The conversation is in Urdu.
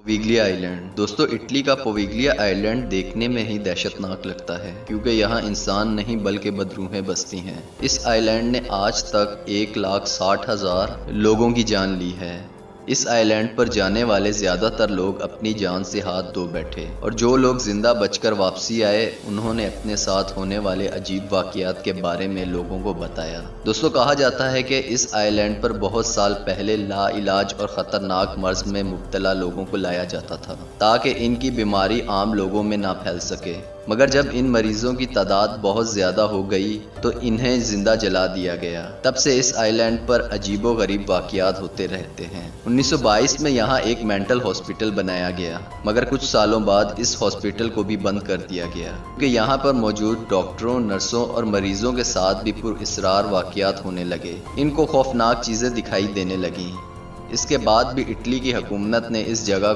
پویگلیا آئیلینڈ دوستو، اٹلی کا پویگلیا آئیلینڈ دیکھنے میں ہی دہشتناک لگتا ہے، کیونکہ یہاں انسان نہیں بلکہ بدروحیں بستی ہیں۔ اس آئیلینڈ نے آج تک 1,60,000 لوگوں کی جان لی ہے۔ اس آئیلینڈ پر جانے والے زیادہ تر لوگ اپنی جان سے ہاتھ دھو بیٹھے، اور جو لوگ زندہ بچ کر واپسی آئے انہوں نے اپنے ساتھ ہونے والے عجیب واقعات کے بارے میں لوگوں کو بتایا۔ دوستو، کہا جاتا ہے کہ اس آئی لینڈ پر بہت سال پہلے لا علاج اور خطرناک مرض میں مبتلا لوگوں کو لایا جاتا تھا تاکہ ان کی بیماری عام لوگوں میں نہ پھیل سکے، مگر جب ان مریضوں کی تعداد بہت زیادہ ہو گئی تو انہیں زندہ جلا دیا گیا۔ تب سے اس آئی لینڈ پر عجیب و غریب واقعات ہوتے رہتے ہیں۔ 1922 میں یہاں ایک مینٹل ہاسپٹل بنایا گیا، مگر کچھ سالوں بعد اس ہاسپٹل کو بھی بند کر دیا گیا، کیونکہ یہاں پر موجود ڈاکٹروں، نرسوں اور مریضوں کے ساتھ بھی پر اسرار واقعات ہونے لگے۔ ان کو خوفناک چیزیں دکھائی دینے لگیں۔ اس کے بعد بھی اٹلی کی حکومت نے اس جگہ کو